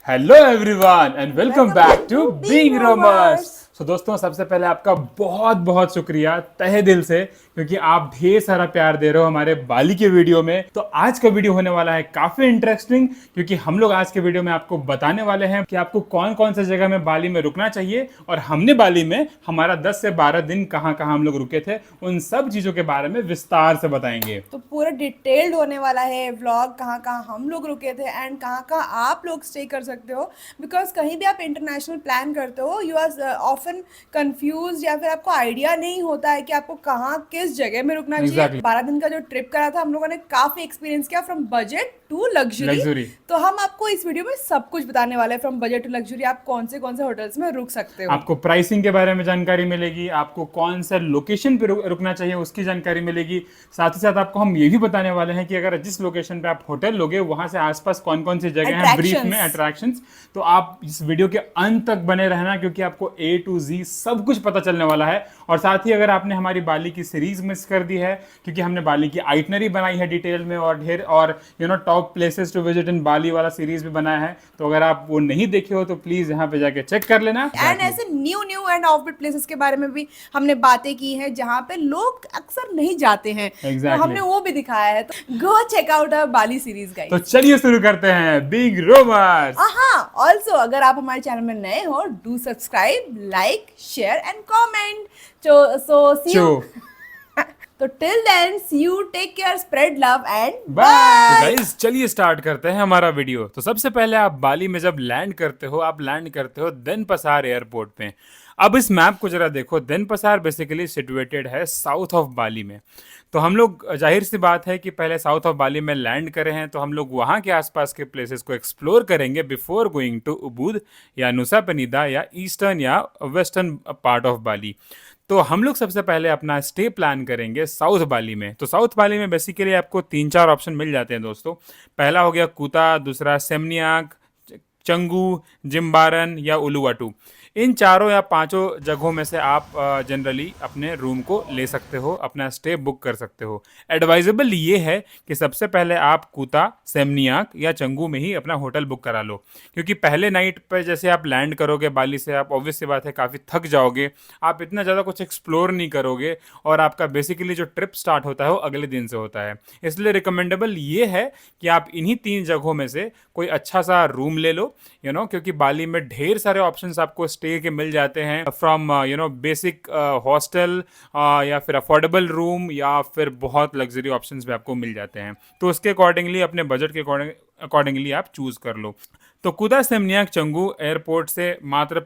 Hello everyone and welcome back to being roamers. So दोस्तों, सबसे पहले आपका बहुत बहुत शुक्रिया तहे दिल से, क्योंकि आप ढेर सारा प्यार दे रहे हो हमारे बाली के वीडियो में। तो आज का वीडियो होने वाला है काफी इंटरेस्टिंग, क्योंकि हम लोग आज के वीडियो में आपको बताने वाले हैं कि आपको कौन कौन सी जगह में बाली में रुकना चाहिए, और हमने बाली में हमारा 10 से 12 दिन कहाँ कहाँ हम लोग रुके थे, उन सब चीजों के बारे में विस्तार से बताएंगे। तो पूरा डिटेल्ड होने वाला है व्लॉग, कहाँ कहाँ हम लोग रुके थे एंड कहाँ कहाँ आप लोग स्टे कर सकते हो। बिकॉज कहीं भी आप इंटरनेशनल प्लान करते हो, यू आर ऑफन कंफ्यूज, या फिर आपको आइडिया नहीं होता है कि आपको कहाँ किस जगह में रुकना चाहिए। एग्जैक्टली। 12 दिन का जो ट्रिप करा था हम लोगों ने, काफ़ी एक्सपीरियंस किया from budget to luxury. Luxury. तो हम आपको इस वीडियो में सब कुछ बताने वाले हैं, फ्रॉम बजट टू लग्जरी आप कौन से होटल्स में रुक सकते हो। आपको प्राइसिंग के बारे में जानकारी मिलेगी, आपको कौन सा लोकेशन पे रुकना चाहिए उसकी जानकारी मिलेगी। साथ ही साथ आपको हम ये भी बताने वाले हैं कि अगर जिस लोकेशन पे आप होटल लोगे वहां से आसपास कौन कौन सी जगह हैं, ब्रीफ में अट्रैक्शंस। तो आप इस वीडियो के अंत तक बने रहना, क्योंकि आपको A to Z सब कुछ पता चलने वाला है। और साथ ही अगर आपने हमारी बाली की सीरीज मिस कर दी है, क्योंकि हमने बाली की आइटनरी बनाई है डिटेल में, और ढेर और top places to visit in Bali वाला सीरीज भी बनाया है, तो अगर आप वो नहीं देखे हो तो प्लीज यहाँ पे जाके चेक कर लेना। एंड ऐसे न्यू एंड ऑफबीट प्लेसेस के बारे में भी हमने बातें की हैं, जहाँ पे लोग अक्सर नहीं जाते हैं। Exactly. तो हमने वो भी दिखाया है, तो go check out our Bali series guys. तो चलिए शुरू करते हैं बिग रोमर्स। हाँ, ऑल्सो अगर आप हमारे चैनल में नए हो, do subscribe, like, share and comment. So see you. तो till then, see you, take care, spread love and bye. Bye. Guys चलिए स्टार्ट करते हैं हमारा वीडियो। तो सबसे पहले आप बाली में जब लैंड करते हो, आप लैंड करते हो देनपसार एयरपोर्ट पे। अब इस मैप को जरा देखो, देनपसार बेसिकली सिचुएटेड है साउथ ऑफ बाली में। तो हम लोग, जाहिर सी बात है कि पहले साउथ ऑफ बाली में लैंड करे हैं, तो हम लोग वहाँ के आसपास के प्लेसेस को एक्सप्लोर करेंगे बिफोर गोइंग टू उबुद या नुसा पेनिदा या ईस्टर्न या वेस्टर्न पार्ट ऑफ बाली। तो हम लोग सबसे पहले अपना स्टे प्लान करेंगे साउथ बाली में। तो साउथ बाली में बेसिकली आपको 3-4 ऑप्शन मिल जाते हैं दोस्तों। पहला हो गया कुता, दूसरा सेमनियाक, चंगू, जिम्बारन या उलुवाटू। इन चारों या पांचों जगहों में से आप जनरली अपने रूम को ले सकते हो, अपना स्टे बुक कर सकते हो। एडवाइजेबल ये है कि सबसे पहले आप कुता, सेमनियाक या चंगू में ही अपना होटल बुक करा लो, क्योंकि पहले नाइट पर जैसे आप लैंड करोगे बाली से, आप ऑब्वियस सी बात है काफ़ी थक जाओगे, आप इतना ज़्यादा कुछ एक्सप्लोर नहीं करोगे, और आपका बेसिकली जो ट्रिप स्टार्ट होता है वो अगले दिन से होता है। इसलिए रिकमेंडेबल ये है कि आप इन्हीं 3 जगहों में से कोई अच्छा सा रूम ले लो, क्योंकि बाली में ढेर सारे ऑप्शंस आपको स्टे के मिल जाते हैं, फ्रॉम बेसिक हॉस्टल या फिर अफोर्डेबल रूम, या फिर बहुत लग्जरी ऑप्शंस भी आपको मिल जाते हैं। तो उसके अकॉर्डिंगली, अपने बजट के अकॉर्डिंगली आप चूज कर लो। तो कुदा सेमनियाक चंगू एयरपोर्ट से मात्र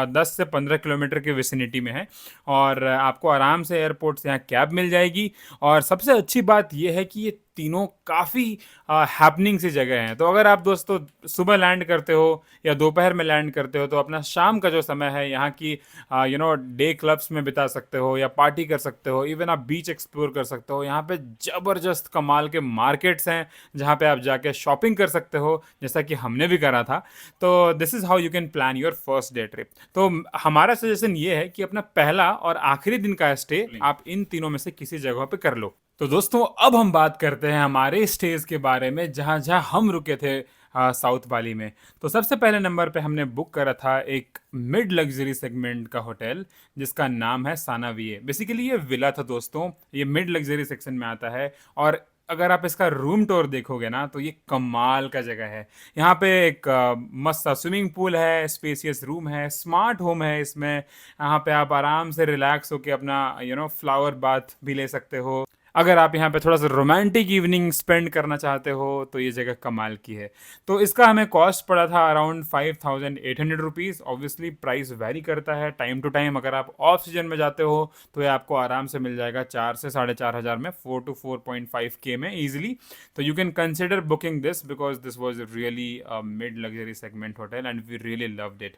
10 से 15 किलोमीटर की विसिनिटी में है, और आपको आराम से एयरपोर्ट से यहाँ कैब मिल जाएगी। और सबसे अच्छी बात यह है कि ये तीनों काफ़ी हैपनिंग सी जगह हैं। तो अगर आप दोस्तों सुबह लैंड करते हो या दोपहर में लैंड करते हो, तो अपना शाम का जो समय है यहाँ की डे क्लब्स में बिता सकते हो, या पार्टी कर सकते हो, इवन आप बीच एक्सप्लोर कर सकते हो। यहाँ पे ज़बरदस्त कमाल के मार्केट्स हैं जहाँ पे आप जाके शॉपिंग कर सकते हो, जैसा कि हमने भी करा था। तो this is how you can plan your first day trip. तो हमारा सजेशन ये है कि अपना पहला और आखिरी दिन का स्टे आप इन तीनों में से किसी जगह पे कर लो। तो दोस्तों, अब हम बात करते हैं हमारे स्टेज के बारे में, जहाँ जहाँ हम रुके थे साउथ बाली में। तो सबसे पहले नंबर पे हमने बुक करा था एक मिड लग्जरी सेगमेंट का होटल, जिसका नाम है सानाविये। बेसिकली ये विला था दोस्तों, ये मिड लग्जरी सेक्शन में आता है। और अगर आप इसका रूम टूर देखोगे ना, तो ये कमाल का जगह है। यहाँ पे एक मस्त सा स्विमिंग पूल है, स्पेसियस रूम है, स्मार्ट होम है इसमें। यहाँ पे आप आराम से रिलैक्स होके अपना फ्लावर बाथ भी ले सकते हो। अगर आप यहाँ पे थोड़ा सा रोमांटिक इवनिंग स्पेंड करना चाहते हो, तो ये जगह कमाल की है। तो इसका हमें कॉस्ट पड़ा था around 5800 rupees. Obviously price very करता है टाइम टू टाइम। अगर आप ऑफ सीजन में जाते हो तो ये आपको आराम से मिल जाएगा 4 से 4,500 में, 4 to 4.5K में ईजिली। तो you can consider booking this, because this was really mid luxury segment hotel and we really loved it.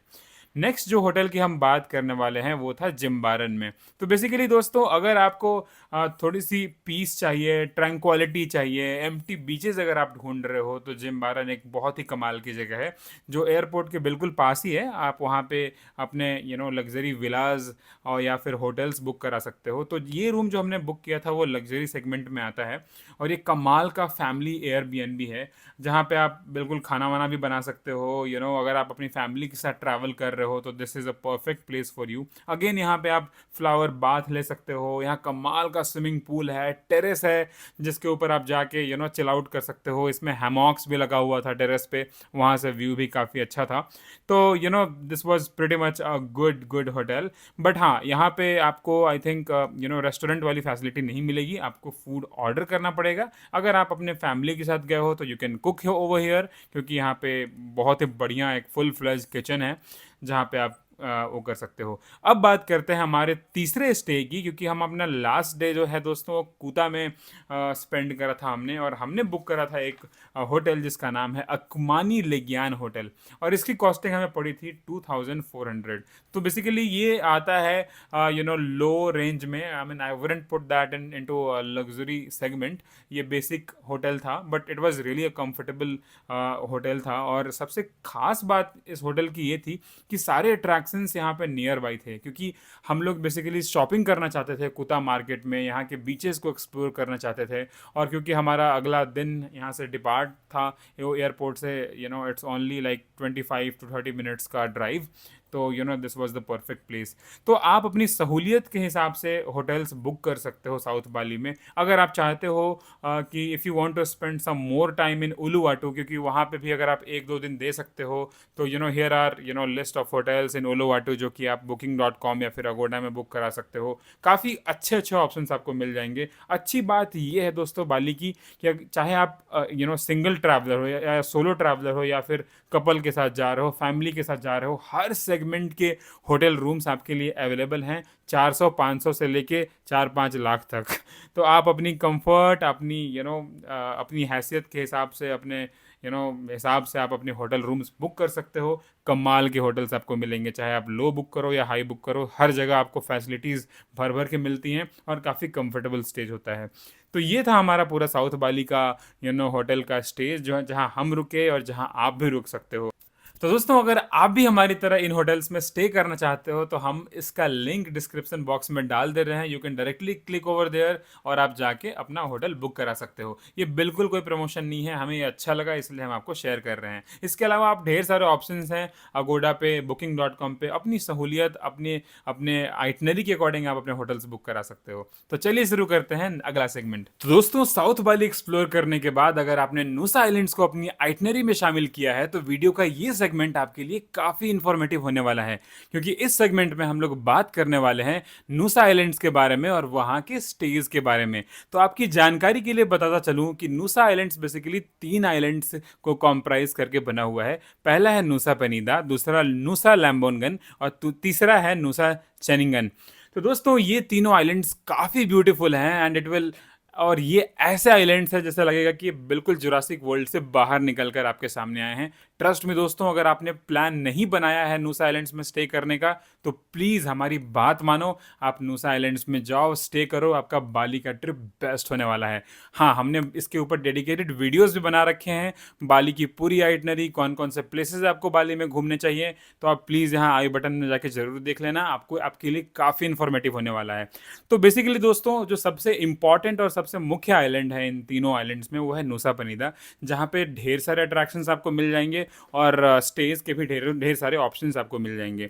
Next जो होटल की हम बात करने वाले हैं वो था जिम्बारन में। तो बेसिकली दोस्तों अगर आपको थोड़ी सी पीस चाहिए, ट्रैंक्विलिटी चाहिए, एम्प्टी बीचेस अगर आप ढूंढ रहे हो तो जिम्बारन एक बहुत ही कमाल की जगह है जो एयरपोर्ट के बिल्कुल पास ही है। आप वहाँ पे अपने लग्जरी विलाज और या फिर होटल्स बुक करा सकते हो। तो ये रूम जो हमने बुक किया था वो लग्जरी सेगमेंट में आता है और ये कमाल का फैमिली एयरबीएनबी है जहाँ पे आप बिल्कुल खाना वाना भी बना सकते हो। अगर आप अपनी फैमिली के साथ ट्रैवल कर रहे हो तो this is a perfect place for you. Again यहाँ पे आप फ्लावर बाथ ले सकते हो, यहाँ कमाल का स्विमिंग पूल है, टेरेस है जिसके ऊपर आप जाके चिल आउट कर सकते हो। इसमें हैमॉक्स भी लगा हुआ था टेरेस पे, वहाँ से व्यू भी काफ़ी अच्छा था। तो this was pretty much a good good hotel. But हाँ, यहाँ पे आपको आई थिंक रेस्टोरेंट वाली फैसिलिटी नहीं मिलेगी, आपको फूड ऑर्डर करना पड़ेगा। अगर आप अपने फैमिली के साथ गए हो तो you can cook over here, क्योंकि यहाँ पे बहुत ही बढ़िया एक फुल फ्लेज किचन है जहाँ पे आप वो कर सकते हो। अब बात करते हैं हमारे तीसरे स्टे की, क्योंकि हम अपना लास्ट डे जो है दोस्तों वो कूता में स्पेंड करा था हमने, और हमने बुक करा था एक होटल जिसका नाम है अकमानी लेगियान होटल, और इसकी कॉस्टिंग हमें पड़ी थी 2400। तो बेसिकली ये आता है लो रेंज में। I mean I wouldn't put that into luxury segment. ये बेसिक होटल था but it was really a comfortable hotel था। और सबसे खास बात इस होटल की ये थी कि सारे अट्रैक्शंस यहाँ पे नियर बाई थे, क्योंकि हम लोग बेसिकली शॉपिंग करना चाहते थे कुता मार्केट में, यहाँ के बीचेस को एक्सप्लोर करना चाहते थे। और क्योंकि हमारा अगला दिन यहाँ से डिपार्ट था वो एयरपोर्ट से, it's only like 25 to 30 minutes का ड्राइव। तो this was the perfect place. तो आप अपनी सहूलियत के हिसाब से होटल्स बुक कर सकते हो साउथ बाली में। अगर आप चाहते हो कि if you want to spend some more time in Uluwatu, क्योंकि वहाँ पे भी अगर आप 1-2 दिन दे सकते हो, तो here are list of hotels in Uluwatu जो कि आप booking.com या फिर अगोडा में बुक करा सकते हो। काफ़ी अच्छे अच्छे ऑप्शंस आपको मिल जाएंगे। अच्छी बात ये है दोस्तों बाली की कि चाहे आप सिंगल ट्रैवलर हो या सोलो ट्रैवलर हो या फिर कपल के साथ जा रहे हो, फैमिली के साथ जा रहे हो, हर सेगमेंट के होटल रूम्स आपके लिए अवेलेबल हैं, 400-500 से लेके 4-5 लाख तक। तो आप अपनी कंफर्ट, अपनी अपनी हैसियत के हिसाब से, अपने हिसाब से आप अपने होटल रूम्स बुक कर सकते हो। कमाल के होटल्स आपको मिलेंगे, चाहे आप लो बुक करो या हाई बुक करो, हर जगह आपको फैसिलिटीज़ भर भर के मिलती हैं और काफ़ी कंफर्टेबल स्टेज होता है। तो ये था हमारा पूरा साउथ बाली का होटल का स्टेज जो है, जहाँ हम रुके और जहाँ आप भी रुक सकते हो। तो दोस्तों अगर आप भी हमारी तरह इन होटल्स में स्टे करना चाहते हो तो हम इसका लिंक डिस्क्रिप्शन बॉक्स में डाल दे रहे हैं। You can directly click over there और आप जाके अपना होटल बुक करा सकते हो। ये बिल्कुल कोई प्रमोशन नहीं है, हमें ये अच्छा लगा इसलिए हम आपको शेयर कर रहे हैं। इसके अलावा आप ढेर सारे ऑप्शंस हैं अगोडा पे, booking.com पे, अपनी सहूलियत, अपने अपने आइटनरी के अकॉर्डिंग आप अपने होटल्स बुक करा सकते हो। तो चलिए शुरू करते हैं अगला सेगमेंट। तो दोस्तों साउथ बाली एक्सप्लोर करने के बाद अगर आपने नूसा आइलैंड्स को अपनी आइटनरी में शामिल किया है तो वीडियो का ये सेगमेंट आपके लिए काफ़ी इंफॉर्मेटिव होने वाला है, क्योंकि इस सेगमेंट में हम लोग बात करने वाले हैं नूसा आइलैंड्स के बारे में और वहाँ के स्टेज के बारे में। तो आपकी जानकारी के लिए बताता चलूँ कि नूसा आइलैंड्स बेसिकली 3 आइलैंड्स को कॉम्प्राइज करके बना हुआ है। पहला है नूसा पेनीदा, दूसरा नूसा लैम्बोनगन और तीसरा है नूसा चेनिंगन। तो दोस्तों ये तीनों आइलैंड्स काफ़ी ब्यूटीफुल हैं एंड इट विल, और ये ऐसे आइलैंड्स हैं जैसे लगेगा कि ये बिल्कुल जुरासिक वर्ल्ड से बाहर निकलकर आपके सामने आए हैं। ट्रस्ट में दोस्तों, अगर आपने प्लान नहीं बनाया है नूसा आइलैंड्स में स्टे करने का तो प्लीज़ हमारी बात मानो, आप नूसा आइलैंड्स में जाओ, स्टे करो, आपका बाली का ट्रिप बेस्ट होने वाला है। हाँ, हमने इसके ऊपर डेडिकेटेड वीडियोस भी बना रखे हैं, बाली की पूरी आइटनरी, कौन कौन से प्लेसेस आपको बाली में घूमने चाहिए। तो आप प्लीज़ यहाँ आई बटन में जाके ज़रूर देख लेना, आपको आपके लिए काफ़ी इन्फॉर्मेटिव होने वाला है। तो बेसिकली दोस्तों जो सबसे इंपॉर्टेंट और सबसे मुख्य आइलैंड है इन तीनों आइलैंड्स में वो है नूसा पनीदा, जहाँ पे ढेर सारे अट्रैक्शंस आपको मिल जाएंगे और स्टेज के भी ढेर ढेर सारे ऑप्शंस आपको मिल जाएंगे।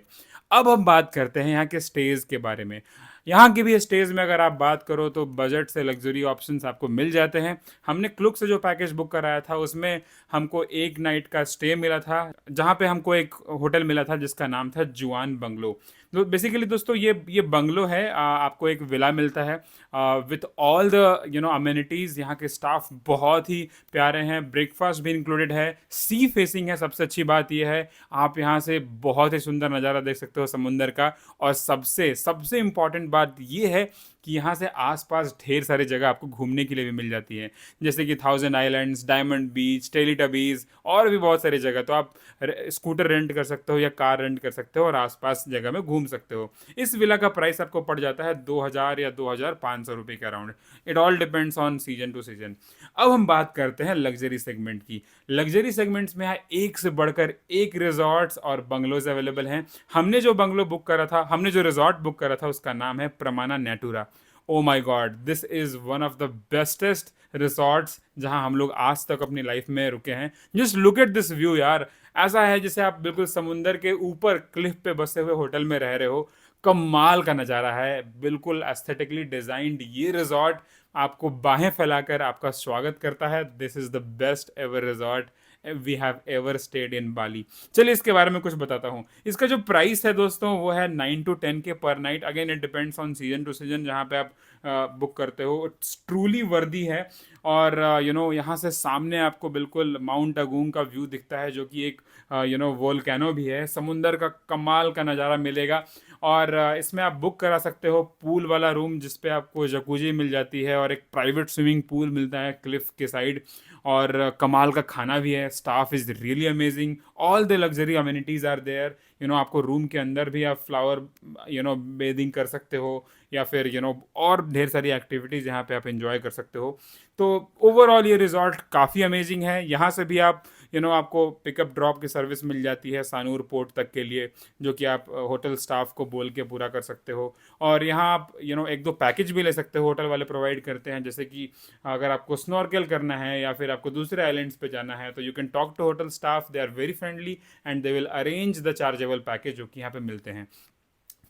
अब हम बात करते हैं यहाँ के स्टेज के बारे में। यहाँ की भी स्टेज में अगर आप बात करो तो बजट से लग्जरी ऑप्शंस आपको मिल जाते हैं। हमने क्लुक से जो पैकेज बुक कराया था उसमें हमको एक नाइट का स्टे मिला था, जहाँ पे हमको एक होटल मिला था जिसका नाम था जुआन बंगलो। तो बेसिकली दोस्तों ये बंगलो है, आपको एक विला मिलता है विथ ऑल द अमेनिटीज़। यहाँ के स्टाफ बहुत ही प्यारे हैं, ब्रेकफास्ट भी इंक्लूडेड है, सी फेसिंग है। सबसे अच्छी बात यह है आप यहाँ से बहुत ही सुंदर नज़ारा देख सकते हो समुंदर का। और सबसे सबसे इम्पॉर्टेंट बात यह है कि यहाँ से आसपास ढेर सारी जगह आपको घूमने के लिए भी मिल जाती है, जैसे कि थाउजेंड आइलैंड्स, डायमंड बीच, टेलीटबीज और भी बहुत सारी जगह। तो आप स्कूटर रेंट कर सकते हो या कार रेंट कर सकते हो और आसपास जगह में घूम सकते हो। इस विला का प्राइस आपको पड़ जाता है 2000 या 2500 रुपये के around. It all depends on season two season. अब हम बात करते हैं लग्जरी सेगमेंट की। लग्जरी सेगमेंट्स में यहाँ एक से बढ़कर एक रिजॉर्ट्स और बंगलोज अवेलेबल हैं। हमने जो बंगलो बुक करा था, हमने जो रिजॉर्ट बुक करा था, उसका नाम है Pramana Natura. Oh my God, this is one of the bestest resorts जहां हम लोग आज तक अपनी लाइफ में रुके हैं। Just look at this view यार, ऐसा है जैसे आप बिल्कुल समुंदर के ऊपर क्लिफ पे बसे हुए होटल में रह रहे हो। कमाल का नज़ारा है, बिल्कुल एस्थेटिकली डिजाइंड ये रिजॉर्ट आपको बाहें फैलाकर आपका स्वागत करता है। This is the best ever resort we have ever stayed in Bali. चलिए इसके बारे में कुछ बताता हूँ। इसका जो प्राइस है दोस्तों वो है 9 to 10 के पर night. Again it depends on season two season जहाँ पे आप बुक करते हो। इट्स ट्रूली वर्दी है। और यहाँ से सामने आपको बिल्कुल माउंट अगूंग का व्यू दिखता है, जो कि एक वोल्केनो भी है। समुंदर का कमाल का नज़ारा मिलेगा। और इसमें आप बुक करा सकते हो पूल वाला रूम, जिसपे आपको जकूजी मिल जाती है और एक प्राइवेट स्विमिंग पूल मिलता है क्लिफ के साइड। और कमाल का खाना भी है। Staff is really amazing. All the luxury amenities are there. आपको रूम के अंदर भी आप फ्लावर बेदिंग कर सकते हो, या फिर और ढेर सारी एक्टिविटीज़ यहाँ पे आप एंजॉय कर सकते हो। तो ओवरऑल ये रिजॉर्ट काफ़ी अमेजिंग है। यहाँ से भी आप आपको पिकअप ड्रॉप की सर्विस मिल जाती है सानूर पोर्ट तक के लिए, जो कि आप होटल स्टाफ को बोल के पूरा कर सकते हो। और यहाँ आप एक दो पैकेज भी ले सकते हो, होटल वाले प्रोवाइड करते हैं। जैसे कि अगर आपको स्नॉर्केल करना है या फिर आपको दूसरे आइलैंड्स पे जाना है, तो you can talk to hotel staff. They are very friendly and they will arrange the chargeable package जो कि यहाँ पे मिलते हैं।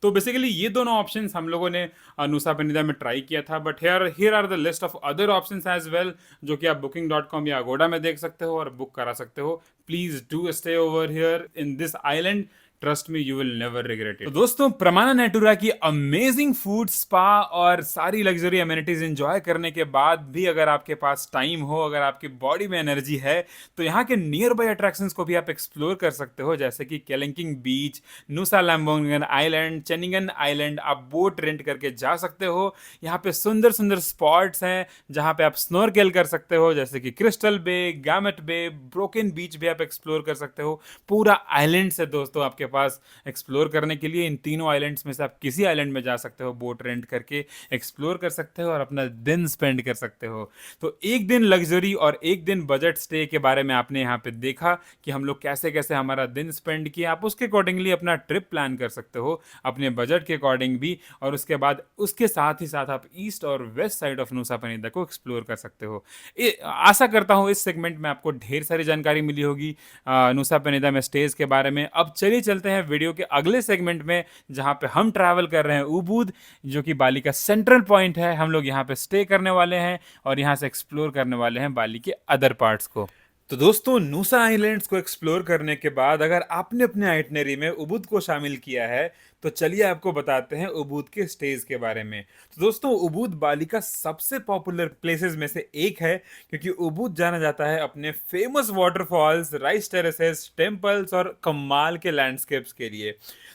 तो बेसिकली ये दोनों ऑप्शंस हम लोगों ने नुसा पेनिदा में ट्राई किया था। But here are the list of other options as well, जो कि आप booking.com या अगोडा में देख सकते हो और बुक करा सकते हो। Please do stay over here in this island. Trust me, you will never regret it. तो दोस्तों, प्रमाना नेटूरा की अमेजिंग फूड, स्पा और सारी लग्जरी अमेनिटीज एंजॉय करने के बाद भी अगर आपके पास टाइम हो, अगर आपकी बॉडी में एनर्जी है, तो यहाँ के नियर बाय अट्रैक्शंस को भी आप एक्सप्लोर कर सकते हो। जैसे कि केलंकिंग बीच, नुसा लैम्बोंगन आइलैंड, चेनिंगन आइलैंड आप बोट रेंट करके जा सकते हो। यहाँ पे सुंदर सुंदर स्पॉट्स हैं जहाँ पे आप स्नॉर्केल कर सकते हो, जैसे कि क्रिस्टल बे, गैमेट बे, ब्रोकन बीच भी आप एक्सप्लोर कर सकते हो। पूरा आइलैंड से दोस्तों आपके पास एक्सप्लोर करने के लिए। इन तीनों आइलैंड्स में से आप किसी आइलैंड में जा सकते हो, बोट रेंट करके एक्सप्लोर कर सकते हो और अपना दिन स्पेंड कर सकते हो। तो एक दिन लग्जरी और एक दिन बजट स्टे के बारे में आपने यहाँ पे देखा कि हम लोग कैसे कैसे हमारा दिन स्पेंड किया। आप उसके अकॉर्डिंगली अपना ट्रिप प्लान कर सकते हो, अपने बजट के अकॉर्डिंग भी। और उसके बाद उसके साथ ही साथ आप ईस्ट और वेस्ट साइड ऑफ नुसा पेनिदा को एक्सप्लोर कर सकते हो। आशा करता हूँ इस सेगमेंट में आपको ढेर सारी जानकारी मिली होगी नुसा पेनिदा में स्टेज के बारे में। अब चलिए चलते हैं वीडियो के अगले सेगमेंट में, जहां पे हम ट्रैवल कर रहे हैं उबूद, जो कि बाली का सेंट्रल पॉइंट है। हम लोग यहाँ पे स्टे करने वाले हैं और यहाँ से एक्सप्लोर करने वाले हैं बाली के अदर पार्ट्स को। तो दोस्तों, नुसा आइलैंड्स को एक्सप्लोर करने के बाद अगर आपने अपने आइटनरी में उबूद को शामिल किया है, तो चलिए आपको बताते हैं उबूद के स्टेज के बारे में। तो दोस्तों, उबूद बाली का सबसे पॉपुलर प्लेसेस में से एक है, क्योंकि उबूद जाना जाता है अपने famous waterfalls, rice terraces, temples और कमाल के लैंडस्केप्स के लिए।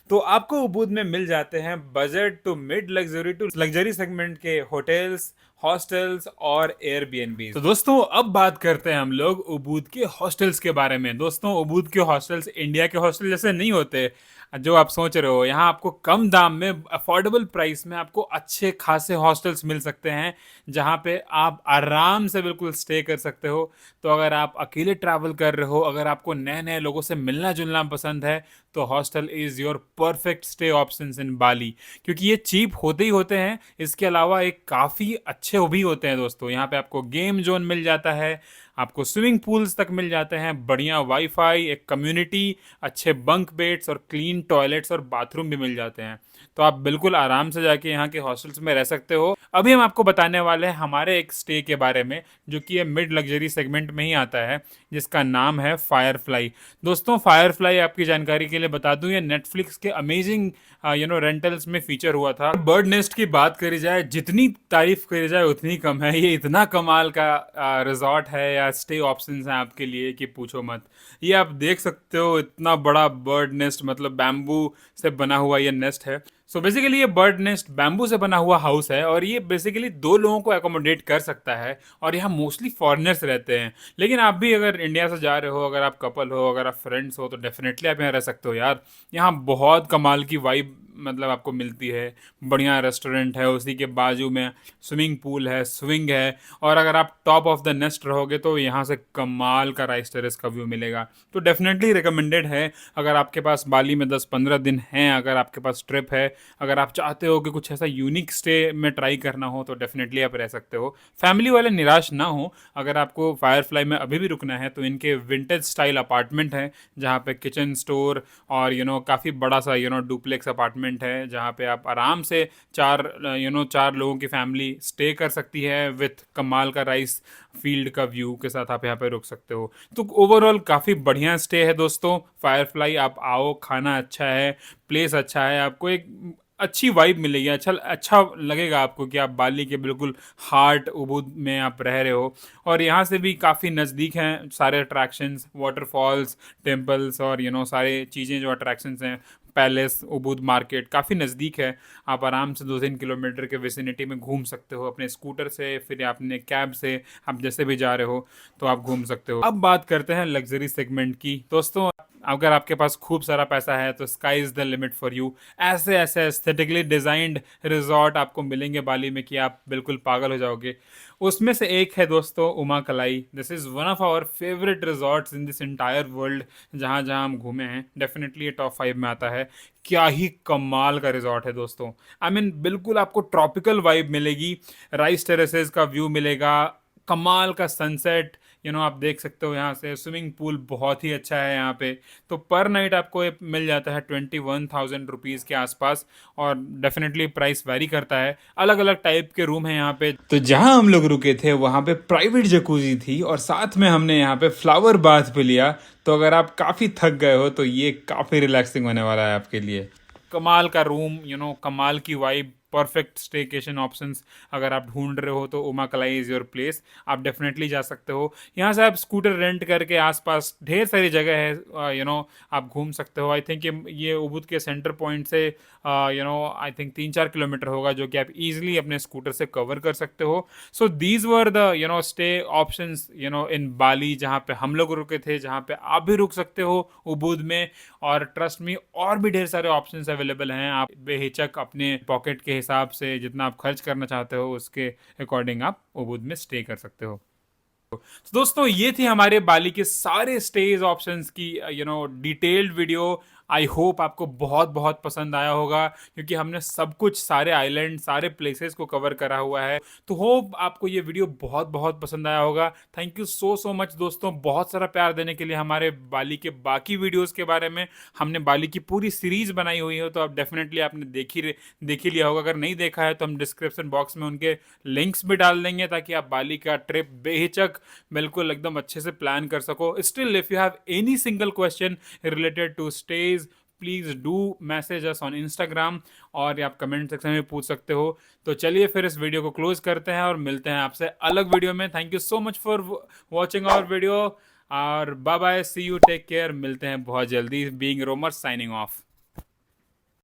तो आपको उबूद में मिल जाते हैं budget to mid luxury to luxury segment के होटल्स, हॉस्टल्स और एयरबीएनबी। तो दोस्तों, अब बात करते हैं हम लोग उबूद के हॉस्टल्स के बारे में। दोस्तों, उबूद के हॉस्टल्स इंडिया के हॉस्टल जैसे नहीं होते जो आप सोच रहे हो। यहाँ आपको कम दाम में, अफोर्डेबल प्राइस में आपको अच्छे खासे हॉस्टल्स मिल सकते हैं, जहाँ पे आप आराम से बिल्कुल स्टे कर सकते हो। तो अगर आप अकेले ट्रैवल कर रहे हो, अगर आपको नए नए लोगों से मिलना जुलना पसंद है, तो hostel is your perfect stay options in Bali, क्योंकि ये चीप होते ही होते हैं। इसके अलावा एक काफ़ी अच्छे भी होते हैं दोस्तों। यहाँ पे आपको गेम जोन मिल जाता है, आपको स्विमिंग पूल्स तक मिल जाते हैं, बढ़िया वाईफाई, एक कम्युनिटी, अच्छे बंक बेड्स और क्लीन टॉयलेट्स और बाथरूम भी मिल जाते हैं। तो आप बिल्कुल आराम से जाके यहाँ के हॉस्टल्स में रह सकते हो। अभी हम आपको बताने वाले हैं हमारे एक स्टे के बारे में, जो कि ये मिड लग्जरी सेगमेंट में ही आता है, जिसका नाम है फायरफ्लाई। दोस्तों, फायरफ्लाई आपकी जानकारी के लिए बता दूं, ये नेटफ्लिक्स के अमेजिंग रेंटल्स में फीचर हुआ था। बर्ड नेस्ट की बात करी जाए, जितनी तारीफ करी जाए उतनी कम है। ये इतना कमाल का रिजॉर्ट है या स्टे ऑप्शंस हैं आपके लिए कि पूछो मत। ये आप देख सकते हो, इतना बड़ा बर्ड नेस्ट, मतलब बैम्बू से बना हुआ ये नेस्ट है। सो बेसिकली ये बर्ड नेस्ट बैम्बू से बना हुआ हाउस है और ये बेसिकली 2 लोगों को एकोमोडेट कर सकता है और यहाँ मोस्टली फॉरेनर्स रहते हैं। लेकिन आप भी अगर इंडिया से जा रहे हो, अगर आप कपल हो, अगर आप फ्रेंड्स हो, तो डेफिनेटली आप यहाँ रह सकते हो यार। यहाँ बहुत कमाल की वाइब मतलब आपको मिलती है। बढ़िया रेस्टोरेंट है, उसी के बाजू में स्विमिंग पूल है, स्विंग है, और अगर आप टॉप ऑफ द नेस्ट रहोगे तो यहाँ से कमाल का राइस टेरेस का व्यू मिलेगा। तो डेफिनेटली रिकमेंडेड है। अगर आपके पास बाली में 10-15 दिन हैं, अगर आपके पास ट्रिप है, अगर आप चाहते हो कि कुछ ऐसा यूनिक स्टे में ट्राई करना हो, तो डेफिनेटली आप रह सकते हो। फैमिली वाले निराश ना हो। अगर आपको फायरफ्लाई में अभी भी रुकना है तो इनके विंटेज स्टाइल अपार्टमेंट है, जहाँ पे किचन, स्टोर और काफ़ी बड़ा सा डुप्लेक्स अपार्टमेंट है, जहाँ पे आप आराम से 4 लोगों की फैमिली स्टे कर सकती है विथ कमाल का राइस फील्ड का व्यू के साथ। आप यहाँ पे रुक सकते हो। तो ओवरऑल काफ़ी बढ़िया स्टे है दोस्तों फायरफ्लाई। आप आओ, खाना अच्छा है, प्लेस अच्छा है, आपको एक अच्छी वाइब मिलेगी, अच्छा अच्छा लगेगा आपको कि आप बाली के बिल्कुल हार्ट उबुद में आप रह रहे हो। और यहाँ से भी काफ़ी नज़दीक हैं सारे अट्रैक्शंस, वाटरफॉल्स, टेम्पल्स और सारे चीज़ें जो अट्रैक्शंस हैं, पैलेस, उबुद मार्केट काफ़ी नज़दीक है। आप आराम से 2-3 किलोमीटर के विसिनिटी में घूम सकते हो अपने स्कूटर से, फिर अपने कैब से, आप जैसे भी जा रहे हो तो आप घूम सकते हो। अब बात करते हैं लग्जरी सेगमेंट की। दोस्तों अगर आपके पास खूब सारा पैसा है तो sky is the limit for you. ऐसे ऐसे एस्थेटिकली डिज़ाइंड रिजॉर्ट आपको मिलेंगे बाली में कि आप बिल्कुल पागल हो जाओगे। उसमें से एक है दोस्तों Uma Kalai. This is one of our favourite resorts in this entire world. जहाँ जहाँ हम घूमे हैं डेफिनेटली ये टॉप 5 में आता है। क्या ही कमाल का रिजॉर्ट है दोस्तों। आई मीन बिल्कुल आपको ट्रॉपिकल वाइब मिलेगी, राइस टेरेसेस का व्यू मिलेगा, कमाल का सनसेट आप देख सकते हो यहाँ से। स्विमिंग पूल बहुत ही अच्छा है यहाँ पे। तो पर नाइट आपको ये मिल जाता है 21,000 रुपीज़ के आसपास, और डेफिनेटली प्राइस वैरी करता है। अलग अलग टाइप के रूम हैं यहाँ पे। तो जहाँ हम लोग रुके थे वहाँ पे प्राइवेट जकूजी थी और साथ में हमने यहाँ पे फ्लावर बाथ भी लिया। तो अगर आप काफ़ी थक गए हो तो ये काफ़ी रिलैक्सिंग होने वाला है आपके लिए। कमाल का रूम, कमाल की वाइब, परफेक्ट स्टेकेशन ऑप्शंस अगर आप ढूंढ रहे हो तो उमा कलाई इज़ योर प्लेस। आप डेफिनेटली जा सकते हो। यहाँ से आप स्कूटर रेंट करके आसपास ढेर सारी जगह है, आप घूम सकते हो। आई थिंक ये उबुद के सेंटर पॉइंट से आई थिंक 3-4 किलोमीटर होगा, जो कि आप इजीली अपने स्कूटर से कवर कर सकते हो। So these were the stay options in Bali, जहाँ पे हम लोग रुके थे, जहाँ पे आप भी रुक सकते हो उबुद में। और ट्रस्ट मी, और भी ढेर सारे ऑप्शंस अवेलेबल हैं। आप बेहिचक अपने पॉकेट के हिसाब से जितना आप खर्च करना चाहते हो उसके अकॉर्डिंग आप उबुद में स्टे कर सकते हो। तो दोस्तों ये थी हमारे बाली के सारे स्टेज ऑप्शंस की डिटेल्ड वीडियो। आई होप आपको बहुत बहुत पसंद आया होगा, क्योंकि हमने सब कुछ, सारे आइलैंड, सारे प्लेसेस को कवर करा हुआ है। तो होप आपको ये वीडियो बहुत बहुत पसंद आया होगा। Thank you so so much दोस्तों, बहुत सारा प्यार देने के लिए। हमारे बाली के बाकी वीडियोस के बारे में हमने बाली की पूरी सीरीज बनाई हुई है, तो आप डेफिनेटली आपने देख ही लिया होगा। अगर नहीं देखा है तो हम डिस्क्रिप्शन बॉक्स में उनके लिंक्स भी डाल देंगे, ताकि आप बाली का ट्रिप बेहिचक बिल्कुल एकदम अच्छे से प्लान कर सको। Still if you have any single question related to stage, please do message us on Instagram, और आप कमेंट सेक्शन में पूछ सकते हो। तो चलिए फिर इस वीडियो को क्लोज करते हैं और मिलते हैं आपसे अलग वीडियो में। Thank you so much for watching our video, और bye bye, see you, take care. मिलते हैं बहुत जल्दी। Being roamer signing of.